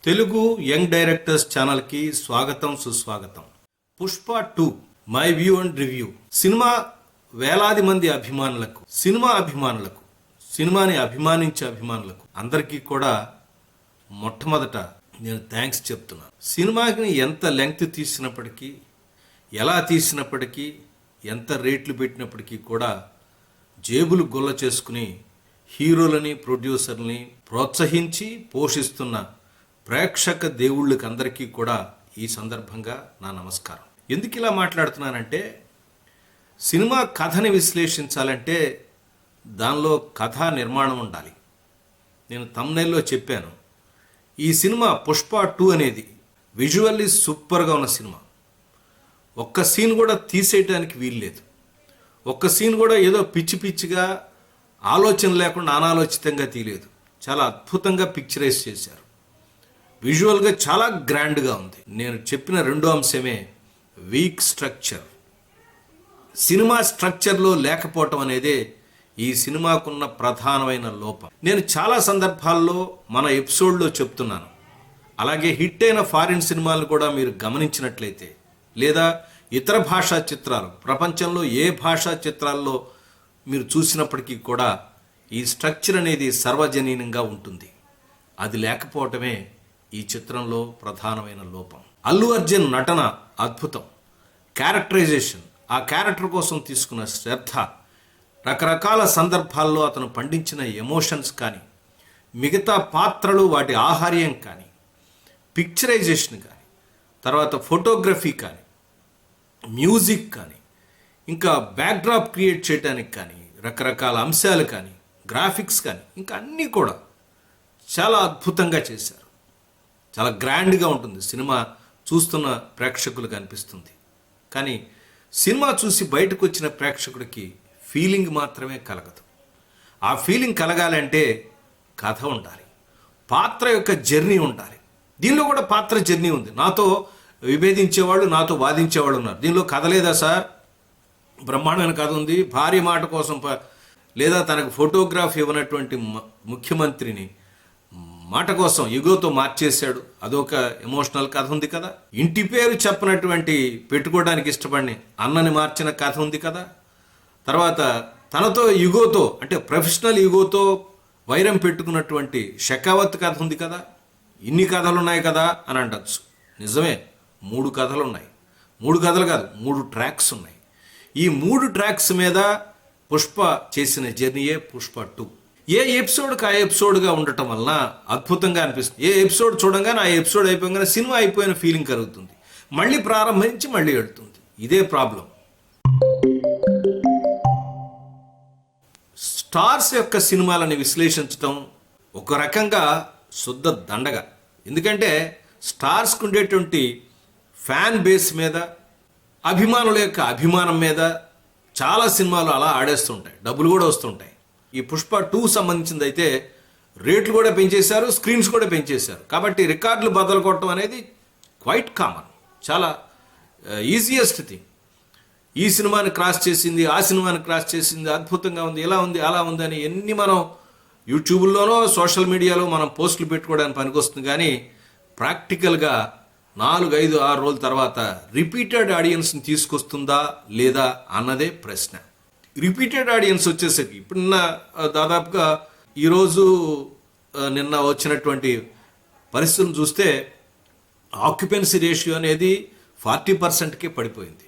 Telugu young directors ఛానల్కి స్వాగతం సుస్వాగతం. Pushpa 2 my view and review. Cinema వేలాది మంది అభిమానులకు, సినిమాని అభిమానించే అభిమానులకు అందరికీ కూడా మొట్టమొదట నేను థ్యాంక్స్ చెప్తున్నాను. సినిమాకి ఎంత లెంగ్త్ తీసినప్పటికీ, ఎలా తీసినప్పటికీ, ఎంత రేట్లు పెట్టినప్పటికీ కూడా జేబులు గొల్ల చేసుకుని హీరోలని, ప్రొడ్యూసర్ని ప్రోత్సహించి పోషిస్తున్న ప్రేక్షక దేవుళ్ళకి అందరికీ కూడా ఈ సందర్భంగా నా నమస్కారం. ఎందుకు ఇలా మాట్లాడుతున్నానంటే, సినిమా కథని విశ్లేషించాలంటే దానిలో కథా నిర్మాణం ఉండాలి. నేను థంబ్నెయిల్లో చెప్పాను, ఈ సినిమా పుష్ప 2 అనేది విజువల్లీ సూపర్గా ఉన్న సినిమా. ఒక్క సీన్ కూడా తీసేయడానికి వీల్లేదు. ఒక్క సీన్ కూడా ఏదో పిచ్చి పిచ్చిగా ఆలోచన లేకుండా అనాలోచితంగా తీయలేదు. చాలా అద్భుతంగా పిక్చరైజ్ చేశారు. విజువల్గా చాలా గ్రాండ్గా ఉంది. నేను చెప్పిన రెండో అంశమే వీక్ స్ట్రక్చర్. సినిమా స్ట్రక్చర్లో లేకపోవటం అనేదే ఈ సినిమాకున్న ప్రధానమైన లోపం. నేను చాలా సందర్భాల్లో మన ఎపిసోడ్లో చెప్తున్నాను. అలాగే హిట్ అయిన ఫారిన్ సినిమాలు కూడా మీరు గమనించినట్లయితే, లేదా ఇతర భాషా చిత్రాలు, ప్రపంచంలో ఏ భాషా చిత్రాల్లో మీరు చూసినప్పటికీ కూడా ఈ స్ట్రక్చర్ అనేది సర్వజనీనంగా ఉంటుంది. అది లేకపోవటమే ఈ చిత్రంలో ప్రధానమైన లోపం. అల్లు అర్జున్ నటన అద్భుతం. క్యారెక్టరైజేషన్, ఆ క్యారెక్టర్ కోసం తీసుకున్న శ్రద్ధ, రకరకాల సందర్భాల్లో అతను పండించిన ఎమోషన్స్ కానీ, మిగతా పాత్రలు వాటి ఆహార్యం కానీ, పిక్చరైజేషన్ కానీ, తర్వాత ఫోటోగ్రఫీ కానీ, మ్యూజిక్ కానీ, ఇంకా బ్యాక్డ్రాప్ క్రియేట్ చేయడానికి కానీ, రకరకాల అంశాలు కానీ, గ్రాఫిక్స్ కానీ, ఇంకా అన్నీ కూడా చాలా అద్భుతంగా చేశారు. చాలా గ్రాండ్గా ఉంటుంది. సినిమా చూస్తున్న ప్రేక్షకులకు అనిపిస్తుంది. కానీ సినిమా చూసి బయటకు వచ్చిన ప్రేక్షకుడికి ఫీలింగ్ మాత్రమే కలగదు. ఆ ఫీలింగ్ కలగాలంటే కథ ఉండాలి, పాత్ర యొక్క జర్నీ ఉండాలి. దీనిలో కూడా పాత్ర జర్నీ ఉంది. నాతో విభేదించేవాళ్ళు, నాతో వాదించేవాళ్ళు ఉన్నారు. దీనిలో కథ లేదా సార్? బ్రహ్మాండమైన కథ ఉంది. భార్య మాట కోసం లేదా తనకు ఫోటోగ్రాఫ్ ఇవ్వనటువంటి ముఖ్యమంత్రిని మాట కోసం యుగోతో మార్చేశాడు, అదొక ఎమోషనల్ కథ ఉంది కదా. ఇంటి పేరు చెప్పనటువంటి పెట్టుకోవడానికి ఇష్టపడిని అన్నని మార్చిన కథ ఉంది కదా. తర్వాత తనతో యుగోతో, అంటే ప్రొఫెషనల్ యుగోతో వైరం పెట్టుకున్నటువంటి షెకావత్ కథ ఉంది కదా. ఇన్ని కథలు ఉన్నాయి కదా అని అంటచ్చు. నిజమే, 3 కథలు ఉన్నాయి. 3 కథలు కాదు, 3 ట్రాక్స్ ఉన్నాయి. ఈ 3 ట్రాక్స్ మీద పుష్ప చేసిన జర్నీయే పుష్ప 2. ఏ ఎపిసోడ్కి ఆ ఎపిసోడ్గా ఉండటం వలన అద్భుతంగా అనిపిస్తుంది. ఏ ఎపిసోడ్ చూడంగానే ఆ ఎపిసోడ్ అయిపోగానే సినిమా అయిపోయిన ఫీలింగ్ కలుగుతుంది. మళ్ళీ ప్రారంభించి మళ్ళీ వెళ్తుంది. ఇదే ప్రాబ్లం. స్టార్స్ యొక్క సినిమాలని విశ్లేషించడం ఒక రకంగా శుద్ధ దండగ. ఎందుకంటే స్టార్స్కి ఉండేటువంటి ఫ్యాన్ బేస్ మీద, అభిమానుల యొక్క అభిమానం మీద చాలా సినిమాలు అలా ఆడేస్తుంటాయి, డబ్బులు కూడా వస్తుంటాయి. ఈ పుష్ప 2 సంబంధించింది అయితే రేట్లు కూడా పెంచేశారు, స్క్రీన్స్ కూడా పెంచేశారు. కాబట్టి రికార్డులు బద్దలు కొట్టడం అనేది క్వైట్ కామన్, చాలా ఈజియెస్ట్ థింగ్. ఈ సినిమాని క్రాస్ చేసింది, ఆ సినిమాని క్రాస్ చేసింది, అద్భుతంగా ఉంది, ఇలా ఉంది, అలా ఉంది అని ఎన్ని మనం యూట్యూబ్లోనో సోషల్ మీడియాలో మనం పోస్టులు పెట్టుకోవడానికి పనికొస్తుంది. కానీ ప్రాక్టికల్గా 4, 5, 6 రోజుల తర్వాత రిపీటెడ్ ఆడియన్స్ని తీసుకొస్తుందా లేదా అన్నదే ప్రశ్న. రిపీటెడ్ ఆడియన్స్ వచ్చేసరికి ఇప్పుడు దాదాపుగా ఈరోజు నిన్న వచ్చినటువంటి పరిస్థితులను చూస్తే ఆక్యుపెన్సీ రేషియో అనేది 40%కే పడిపోయింది.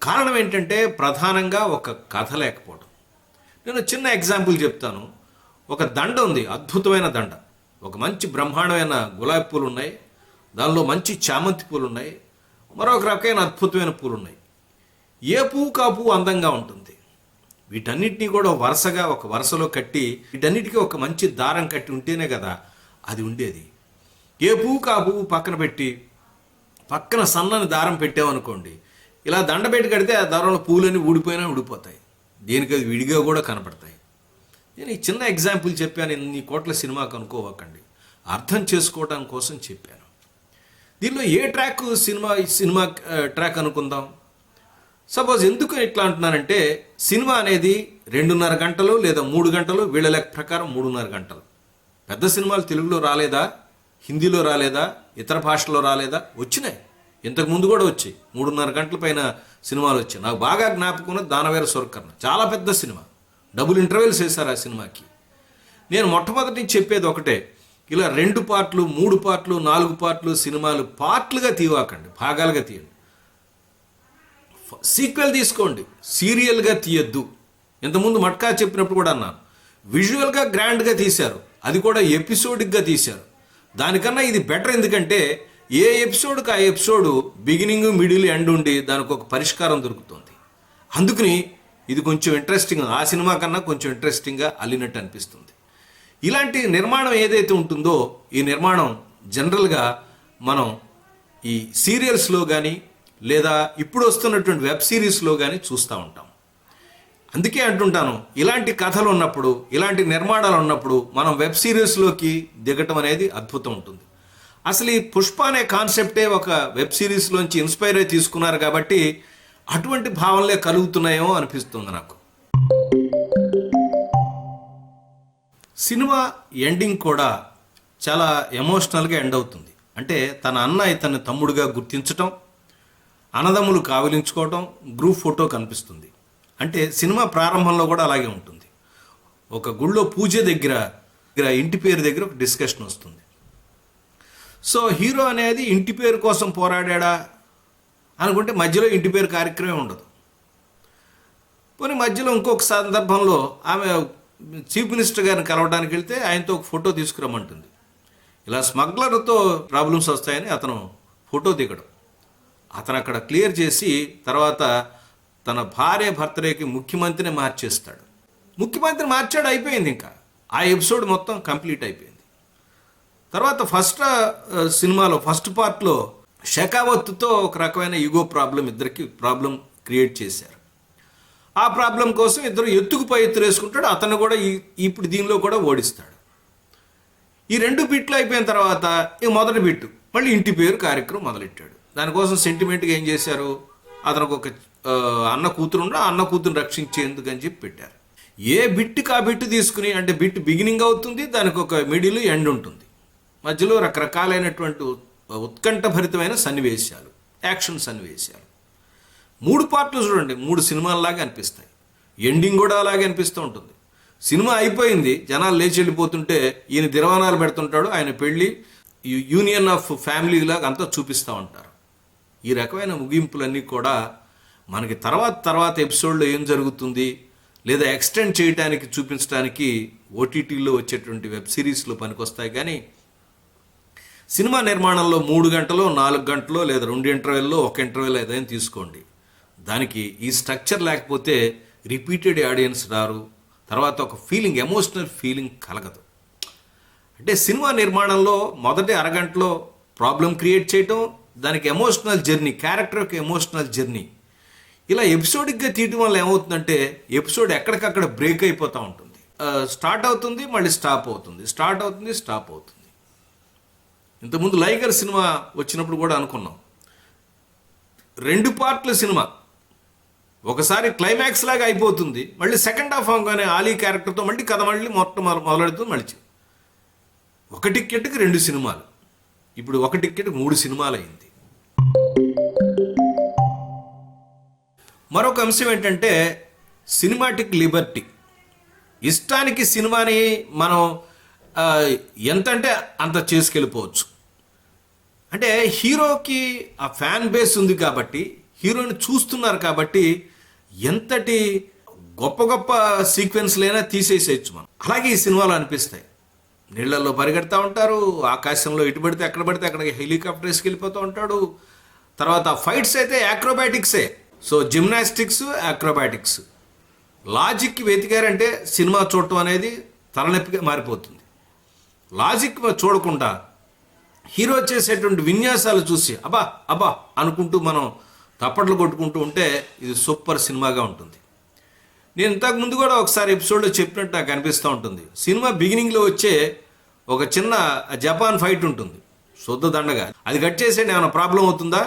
కారణం ఏంటంటే ప్రధానంగా ఒక కథ లేకపోవడం. నేను చిన్న ఎగ్జాంపుల్ చెప్తాను. ఒక దండ ఉంది, అద్భుతమైన దండ. ఒక మంచి బ్రహ్మాండమైన గులాబీ పూలు ఉన్నాయి, దానిలో మంచి చామంతి పూలు ఉన్నాయి, మరొక రకమైన అద్భుతమైన పూలు ఉన్నాయి. ఏ పువ్వు కా పువ్వు అందంగా ఉంటుంది. వీటన్నిటినీ కూడా వరుసగా ఒక వరుసలో కట్టి, వీటన్నిటికీ ఒక మంచి దారం కట్టి ఉంటేనే కదా అది ఉండేది. ఏ పువ్వు కా పువ్వు పక్కన పెట్టి పక్కన సన్నని దారం పెట్టామనుకోండి, ఇలా దండ పెట్టి కడితే ఆ దారంలో పూలన్నీ ఊడిపోయినా ఊడిపోతాయి, దేనికి అది విడిగా కూడా కనపడతాయి. నేను ఈ చిన్న ఎగ్జాంపుల్ చెప్పాను. ఇన్ని కోట్ల సినిమాకు అనుకోవకండి, అర్థం చేసుకోవడం కోసం చెప్పాను. దీనిలో ఏ ట్రాక్ సినిమా ట్రాక్ అనుకుందాం. సపోజ్ ఎందుకు ఇట్లా అంటున్నానంటే, సినిమా అనేది 2.5 గంటలు లేదా 3 గంటలు, వీళ్ళ లెక్క ప్రకారం 3.5 గంటలు. పెద్ద సినిమాలు తెలుగులో రాలేదా? హిందీలో రాలేదా, ఇతర భాషలో రాలేదా? వచ్చినాయి. ఇంతకుముందు కూడా వచ్చాయి. 3.5 గంటల పైన సినిమాలు వచ్చాయి. నాకు బాగా జ్ఞాపకం ఉన్నది దానవేర సూరకర్ణ. చాలా పెద్ద సినిమా, డబుల్ ఇంటర్వెల్స్ వేశారు ఆ సినిమాకి. నేను మొట్టమొదటి నుంచి చెప్పేది ఒకటే, ఇలా 2 పార్ట్లు 3 పార్ట్లు 4 పార్ట్లు సినిమాలు పార్ట్లుగా తీవాకండి, భాగాలుగా తీయండి. సీక్వెల్ తీసుకోండి, సీరియల్గా తీయద్దు. ఇంతకుముందు మట్కా చెప్పినప్పుడు కూడా అన్నాను, విజువల్గా గ్రాండ్గా తీశారు, అది కూడా ఎపిసోడిక్గా తీశారు. దానికన్నా ఇది బెటర్. ఎందుకంటే ఏ ఎపిసోడ్కి ఆ ఎపిసోడు బిగినింగ్ మిడిల్ ఎండ్ ఉండి దానికి ఒక పరిష్కారం దొరుకుతుంది. అందుకని ఇది కొంచెం ఇంట్రెస్టింగ్, ఆ సినిమా కన్నా కొంచెం ఇంట్రెస్టింగ్గా అల్లినట్టు అనిపిస్తుంది. ఇలాంటి నిర్మాణం ఏదైతే ఉంటుందో, ఈ నిర్మాణం జనరల్గా మనం ఈ సీరియల్స్లో కానీ లేదా ఇప్పుడు వస్తున్నటువంటి వెబ్ సిరీస్లో కానీ చూస్తూ ఉంటాం. అందుకే అంటుంటాను, ఇలాంటి కథలు ఉన్నప్పుడు, ఇలాంటి నిర్మాణాలు ఉన్నప్పుడు మనం వెబ్ సిరీస్లోకి దిగటం అనేది అద్భుతం ఉంటుంది. అసలు ఈ పుష్ప అనే కాన్సెప్టే ఒక వెబ్ సిరీస్లోంచి ఇన్స్పైర్ అయి తీసుకున్నారు కాబట్టి అటువంటి భావనలే కలుగుతున్నాయేమో అనిపిస్తుంది నాకు. సినిమా ఎండింగ్ కూడా చాలా ఎమోషనల్గా ఎండ్ అవుతుంది. అంటే తన అన్న ఇతన్ని తమ్ముడుగా గుర్తించటం, అన్నదమ్ములు కావిలించుకోవటం, గ్రూప్ ఫోటో కనిపిస్తుంది. అంటే సినిమా ప్రారంభంలో కూడా అలాగే ఉంటుంది. ఒక గుళ్ళో పూజ దగ్గర ఇంటి పేరు దగ్గర ఒక డిస్కషన్ వస్తుంది. సో హీరో అనేది ఇంటి పేరు కోసం పోరాడా అనుకుంటే మధ్యలో ఇంటి పేరు కార్యక్రమం ఉండదు. పోనీ మధ్యలో ఇంకొక సందర్భంలో ఆమె చీఫ్ మినిస్టర్ గారిని కలవడానికి వెళ్తే ఆయనతో ఒక ఫోటో తీసుకురమ్మంటుంది. ఇలా స్మగ్లర్తో ప్రాబ్లమ్స్ వస్తాయని అతను ఫోటో దిగడం, అతను అక్కడ క్లియర్ చేసి తర్వాత తన భార్య బర్త్డేకి ముఖ్యమంత్రిని మార్చేస్తాడు. ముఖ్యమంత్రి మార్చాడు, అయిపోయింది. ఇంకా ఆ ఎపిసోడ్ మొత్తం కంప్లీట్ అయిపోయింది. తర్వాత సినిమాలో ఫస్ట్ పార్ట్లో షెకావత్తో ఒక రకమైన ఈగో ప్రాబ్లం, ఇద్దరికి ప్రాబ్లం క్రియేట్ చేశారు. ఆ ప్రాబ్లం కోసం ఇద్దరు ఎత్తుకుపై ఎత్తులు వేసుకుంటాడు. అతను కూడా ఇప్పుడు దీనిలో కూడా ఓడిస్తాడు. ఈ 2 బిట్లు అయిపోయిన తర్వాత ఈ మొదటి బిట్టు మళ్ళీ ఇంటి పేరు కార్యక్రమం మొదలెట్టాడు. దానికోసం సెంటిమెంట్గా ఏం చేశారు, అతనికి ఒక అన్న కూతురు ఉండే, ఆ అన్న కూతురుని రక్షించేందుకు అని చెప్పి పెట్టారు. ఏ బిట్టుకి ఆ బిట్టు తీసుకుని, అంటే బిట్టు బిగినింగ్ అవుతుంది, దానికి ఒక మిడిల్ ఎండ్ ఉంటుంది, మధ్యలో రకరకాలైనటువంటి ఉత్కంఠభరితమైన సన్నివేశాలు, యాక్షన్ సన్నివేశాలు. 3 పార్ట్లు చూడండి, 3 సినిమాల్లాగా అనిపిస్తాయి. ఎండింగ్ కూడా అలాగే అనిపిస్తూ ఉంటుంది. సినిమా అయిపోయింది, జనాలు లేచి వెళ్ళిపోతుంటే ఈయన దిరవానాలు పెడుతుంటాడు, ఆయన పెళ్ళి యూనియన్ ఆఫ్ ఫ్యామిలీ లాగా అంతా చూపిస్తూ ఉంటారు. ఈ రకమైన ముగింపులన్నీ కూడా మనకి తర్వాత ఎపిసోడ్లో ఏం జరుగుతుంది లేదా ఎక్స్టెండ్ చేయడానికి చూపించడానికి ఓటీటీలో వచ్చేటువంటి వెబ్ సిరీస్లో పనికొస్తాయి. కానీ సినిమా నిర్మాణంలో 3 గంటలో 4 గంటలో లేదా 2 ఇంటర్వెల్లో 1 ఇంటర్వెల్ ఏదైనా తీసుకోండి, దానికి ఈ స్ట్రక్చర్ లేకపోతే రిపీటెడ్ ఆడియన్స్ రారు, తర్వాత ఒక ఫీలింగ్, ఎమోషనల్ ఫీలింగ్ కలగదు. అంటే సినిమా నిర్మాణంలో మొదటి అరగంటలో ప్రాబ్లం క్రియేట్ చేయటం, దానికి ఎమోషనల్ జర్నీ, క్యారెక్టర్ యొక్క ఎమోషనల్ జర్నీ, ఇలా ఎపిసోడిక్గా తీయటం వల్ల ఏమవుతుందంటే ఎపిసోడ్ ఎక్కడికక్కడ బ్రేక్ అయిపోతూ ఉంటుంది. స్టార్ట్ అవుతుంది, మళ్ళీ స్టాప్ అవుతుంది, స్టార్ట్ అవుతుంది, స్టాప్ అవుతుంది. ఇంతకుముందు లైగర్ సినిమా వచ్చినప్పుడు కూడా అనుకున్నాం, 2 పార్ట్ల సినిమా ఒకసారి క్లైమాక్స్ లాగా అయిపోతుంది, మళ్ళీ సెకండ్ హాఫ్ అవగానే ఆలీ క్యారెక్టర్తో మళ్ళీ కథ మళ్ళీ మొదలెడుతుంది. మళ్ళీ 1 టికెట్కి 2 సినిమాలు, ఇప్పుడు 1 టికెట్కి 3 సినిమాలు అయింది. మరొక అంశం ఏంటంటే సినిమాటిక్ లిబర్టీ. ఇష్టానికి సినిమాని మనం ఎంతంటే అంత చేసుకెళ్ళిపోవచ్చు. అంటే హీరోకి ఆ ఫ్యాన్ బేస్ ఉంది కాబట్టి, హీరోని చూస్తున్నారు కాబట్టి ఎంతటి గొప్ప గొప్ప సీక్వెన్స్లైనా తీసేసేయచ్చు మనం. అలాగే ఈ సినిమాలు అనిపిస్తాయి. నీళ్లలో పరిగెడతా ఉంటారు, ఆకాశంలో ఇటు పడితే ఎక్కడ పడితే అక్కడ హెలికాప్టర్ వేసుకెళ్ళిపోతూ ఉంటాడు. తర్వాత ఫైట్స్ అయితే యాక్రోబాటిక్సే. So gymnastics, acrobatics. లాజిక్ వెతికారంటే సినిమా చూడటం అనేది తలనొప్పిగా మారిపోతుంది. లాజిక్ చూడకుండా హీరో చేసేటువంటి విన్యాసాలు చూసి అబ్బా అబ్బా అనుకుంటూ మనం తప్పట్లు కొట్టుకుంటూ ఉంటే ఇది సూపర్ సినిమాగా ఉంటుంది. నేను ఇంతకుముందు కూడా ఒకసారి ఎపిసోడ్లో చెప్పినట్టు నాకు అనిపిస్తూ ఉంటుంది. సినిమా బిగినింగ్లో వచ్చే ఒక చిన్న జపాన్ ఫైట్ ఉంటుంది, శుద్ధ దండగా. అది కట్ చేసేయండి, ఏమైనా ప్రాబ్లం అవుతుందా?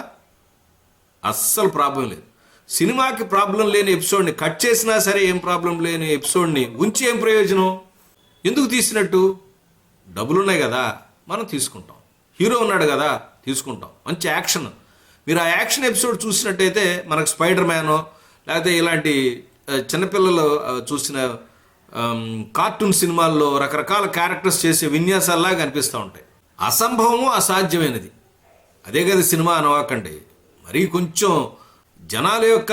అస్సలు ప్రాబ్లం లేదు. సినిమాకి ప్రాబ్లం లేని ఎపిసోడ్ని కట్ చేసినా సరే ఏం ప్రాబ్లం లేని ఎపిసోడ్ని ఉంచి ఏం ప్రయోజనం? ఎందుకు తీసినట్టు? డబ్బులు ఉన్నాయి కదా, మనం తీసుకుంటాం. హీరో ఉన్నాడు కదా తీసుకుంటాం. మంచి యాక్షన్, మీరు ఆ యాక్షన్ ఎపిసోడ్ చూసినట్టయితే మనకు స్పైడర్ మ్యానో లేకపోతే ఇలాంటి చిన్నపిల్లలు చూసిన కార్టూన్ సినిమాల్లో రకరకాల క్యారెక్టర్స్ చేసే విన్యాసాల్లాగా అనిపిస్తూ ఉంటాయి. అసంభవము అసాధ్యమైనది అదే కదా సినిమా అనవాకండి. మరీ కొంచెం జనాల యొక్క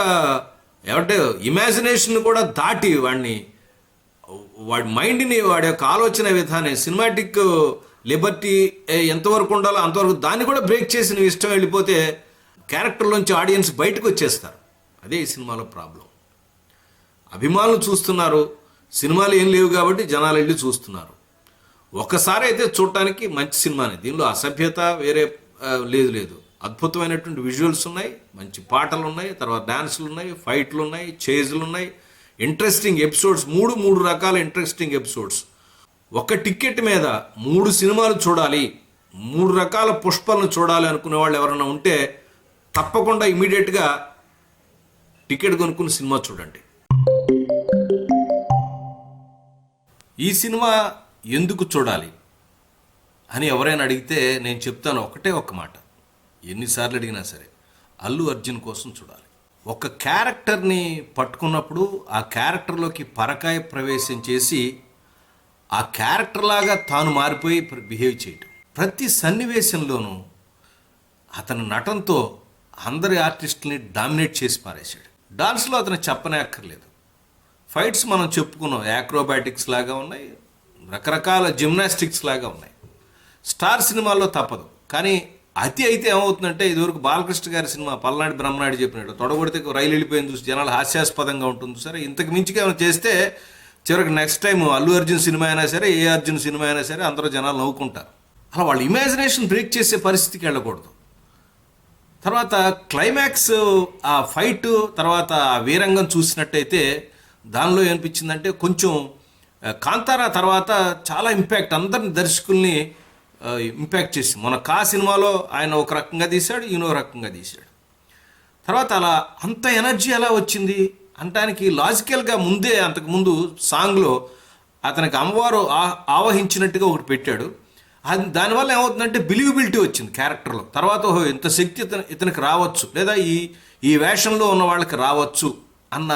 ఏమంటే ఇమాజినేషన్ కూడా దాటి వాడి మైండ్ని, వాడి యొక్క ఆలోచన విధానం, సినిమాటిక్ లిబర్టీ ఎంతవరకు ఉండాలో అంతవరకు దాన్ని కూడా బ్రేక్ చేసి నువ్వు ఇష్టం వెళ్ళిపోతే క్యారెక్టర్లోంచి ఆడియన్స్ బయటకు వచ్చేస్తారు. అదే ఈ సినిమాలో ప్రాబ్లం. అభిమానులు చూస్తున్నారు, సినిమాలు ఏం లేవు కాబట్టి జనాలు వెళ్ళి చూస్తున్నారు. ఒకసారి అయితే చూడటానికి మంచి సినిమానే, దీనిలో అసభ్యత వేరే లేదు. అద్భుతమైనటువంటి విజువల్స్ ఉన్నాయి, మంచి పాటలు ఉన్నాయి, తర్వాత డాన్సులు ఉన్నాయి, ఫైట్లు ఉన్నాయి, చేజులు ఉన్నాయి, ఇంట్రెస్టింగ్ ఎపిసోడ్స్, మూడు రకాల ఇంట్రెస్టింగ్ ఎపిసోడ్స్. ఒక టికెట్ మీద 3 సినిమాలు చూడాలి, 3 రకాల పుష్పాలను చూడాలి అనుకునే వాళ్ళు ఎవరైనా ఉంటే తప్పకుండా ఇమీడియట్గా టికెట్ కొనుక్కుని సినిమా చూడండి. ఈ సినిమా ఎందుకు చూడాలి అని ఎవరైనా అడిగితే నేను చెప్తాను ఒకటే ఒక్క మాట, ఎన్నిసార్లు అడిగినా సరే, అల్లు అర్జున్ కోసం చూడాలి. ఒక క్యారెక్టర్ని పట్టుకున్నప్పుడు ఆ క్యారెక్టర్లోకి పరకాయ ప్రవేశం చేసి ఆ క్యారెక్టర్ లాగా తాను మారిపోయి బిహేవ్ చేయటం. ప్రతి సన్నివేశంలోనూ అతని నటనతో అందరి ఆర్టిస్టుల్ని డామినేట్ చేసి పారేశాడు. డాన్స్లో అతను చెప్పనే అక్కర్లేదు. ఫైట్స్ మనం చెప్పుకున్నాం, యాక్రోబాటిక్స్ లాగా ఉన్నాయి, రకరకాల జిమ్నాస్టిక్స్ లాగా ఉన్నాయి. స్టార్ సినిమాల్లో తప్పదు. కానీ అతి అయితే ఏమవుతుందంటే, ఇదివరకు బాలకృష్ణ గారి సినిమా పల్నాడు బ్రహ్మనాయుడు చెప్పినట్టు తొడగొడితే రైలు వెళ్ళిపోయింది చూసి జనాలు హాస్యాస్పదంగా ఉంటుంది. సరే, ఇంతకు మించిగా ఏమైనా చేస్తే చివరికి next time Allu Arjun cinema అయినా సరే, ఏ అర్జున్ సినిమా అయినా సరే అందరూ జనాలు నవ్వుకుంటారు. అలా వాళ్ళ ఇమాజినేషన్ బ్రేక్ చేసే పరిస్థితికి వెళ్ళకూడదు. తర్వాత క్లైమాక్స్, ఆ ఫైట్ తర్వాత ఆ వీరంగం చూసినట్టయితే దానిలో ఏమనిపించిందంటే, కొంచెం కాంతారా తర్వాత చాలా ఇంపాక్ట్, అందరిని దర్శకుల్ని ఇంపాక్ట్ చేసింది. మన కా సినిమాలో ఆయన ఒక రకంగా తీశాడు, ఈయన ఒక రకంగా తీశాడు. తర్వాత అలా అంత ఎనర్జీ ఎలా వచ్చింది అనటానికి లాజికల్గా ముందే అంతకుముందు సాంగ్లో అతనికి అమ్మవారు ఆవహించినట్టుగా ఒకటి పెట్టాడు. అది దానివల్ల ఏమవుతుందంటే బిలీవబిలిటీ వచ్చింది క్యారెక్టర్లో. తర్వాత ఓహో ఇంత శక్తి ఇతనికి రావచ్చు, లేదా ఈ వేషంలో ఉన్న వాళ్ళకి రావచ్చు అన్న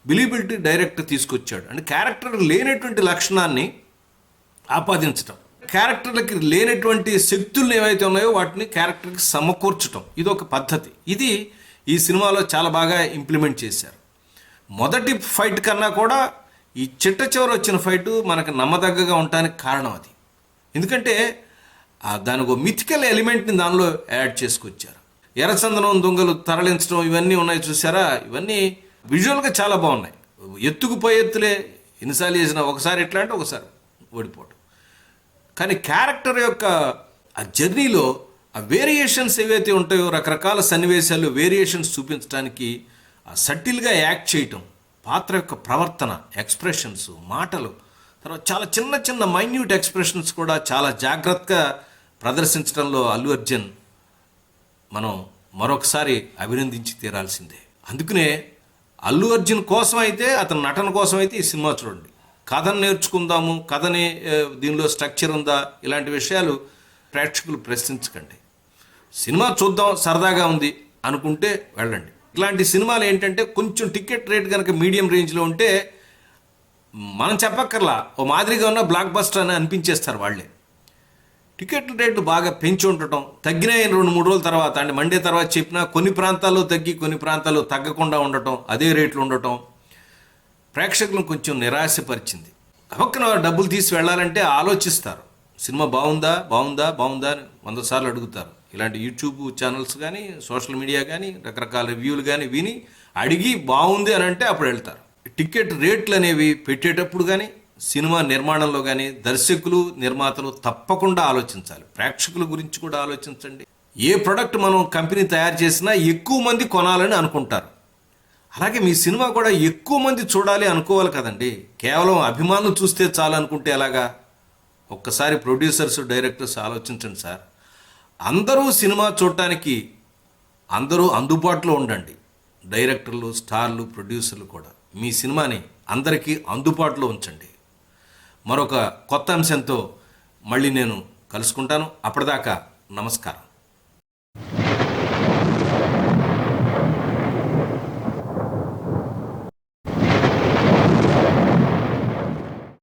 బిలీవబిలిటీ డైరెక్ట్ తీసుకొచ్చాడు. అంటే క్యారెక్టర్ లేనటువంటి లక్షణాన్ని ఆపాదించటం, క్యారెక్టర్లకి లేనటువంటి శక్తులను ఏవైతే ఉన్నాయో వాటిని క్యారెక్టర్కి సమకూర్చటం, ఇది ఒక పద్ధతి. ఇది ఈ సినిమాలో చాలా బాగా ఇంప్లిమెంట్ చేశారు. మొదటి ఫైట్ కన్నా కూడా ఈ చిట్ట చివరి వచ్చిన ఫైటు మనకు నమ్మదగ్గగా ఉండటానికి కారణం అది. ఎందుకంటే దానికి ఒక మిథికల్ ఎలిమెంట్ని దానిలో యాడ్ చేసుకొచ్చారు. ఎర్రచందనం దొంగలు తరలించడం ఇవన్నీ ఉన్నాయి చూసారా, ఇవన్నీ విజువల్గా చాలా బాగున్నాయి. ఎత్తుకుపోయే ఎత్తులే ఎన్నిసార్లు చేసినా ఒకసారి ఎట్లా అంటే ఒకసారి ఓడిపోవడం. కానీ క్యారెక్టర్ యొక్క ఆ జర్నీలో ఆ వేరియేషన్స్ ఏవైతే ఉంటాయో, రకరకాల సన్నివేశాలు వేరియేషన్స్ చూపించడానికి సటిల్గా యాక్ట్ చేయటం, పాత్ర యొక్క ప్రవర్తన, ఎక్స్ప్రెషన్స్, మాటలు, తర్వాత చాలా చిన్న చిన్న మైన్యూట్ ఎక్స్ప్రెషన్స్ కూడా చాలా జాగ్రత్తగా ప్రదర్శించడంలో అల్లు అర్జున్ మనం మరొకసారి అభినందించి తీరాల్సిందే. అందుకనే అల్లు అర్జున్ కోసం అయితే, అతని నటన కోసం అయితే ఈ సినిమా చూడండి. కథను నేర్చుకుందాము, కథని దీనిలో స్ట్రక్చర్ ఉందా, ఇలాంటి విషయాలు ప్రేక్షకులు ప్రశ్నించకండి. సినిమా చూద్దాం సరదాగా ఉంది అనుకుంటే వెళ్ళండి. ఇట్లాంటి సినిమాలు ఏంటంటే కొంచెం టికెట్ రేట్ కనుక మీడియం రేంజ్లో ఉంటే మనం చెప్పక్కర్లా, ఓ మాదిరిగా ఉన్న బ్లాక్ బస్టర్ అని అనిపించేస్తారు వాళ్ళే. టికెట్ రేట్లు బాగా పెంచి ఉండటం, తగ్గినాయి 2-3 రోజుల తర్వాత, అంటే మండే తర్వాత చెప్పినా కొన్ని ప్రాంతాల్లో తగ్గి కొన్ని ప్రాంతాల్లో తగ్గకుండా ఉండటం, అదే రేట్లు ఉండటం ప్రేక్షకులను కొంచెం నిరాశపరిచింది. పక్కన డబ్బులు తీసి వెళ్ళాలంటే ఆలోచిస్తారు, సినిమా బాగుందా బాగుందా బాగుందా అని 100 సార్లు అడుగుతారు. ఇలాంటి యూట్యూబ్ ఛానల్స్ కానీ, సోషల్ మీడియా కానీ, రకరకాల రివ్యూలు కానీ విని అడిగి బాగుంది అని అంటే అప్పుడు వెళ్తారు. టికెట్ రేట్లు అనేవి పెట్టేటప్పుడు కానీ, సినిమా నిర్మాణంలో కానీ దర్శకులు, నిర్మాతలు తప్పకుండా ఆలోచించాలి. ప్రేక్షకుల గురించి కూడా ఆలోచించండి. ఏ ప్రొడక్ట్ మనం కంపెనీ తయారు చేసినా ఎక్కువ మంది కొనాలని అనుకుంటారు. అలాగే మీ సినిమా కూడా ఎక్కువ మంది చూడాలి అనుకోవాలి కదండి. కేవలం అభిమానులు చూస్తే చాలు అనుకుంటే ఎలాగా? ఒక్కసారి ప్రొడ్యూసర్స్, డైరెక్టర్స్ ఆలోచించండి సార్. అందరూ సినిమా చూడటానికి అందరూ అందుబాటులో ఉండండి. డైరెక్టర్లు, స్టార్లు, ప్రొడ్యూసర్లు కూడా మీ సినిమాని అందరికీ అందుబాటులో ఉంచండి. మరొక కొత్త అంశంతో మళ్ళీ నేను కలుసుకుంటాను. అప్పటిదాకా నమస్కారం.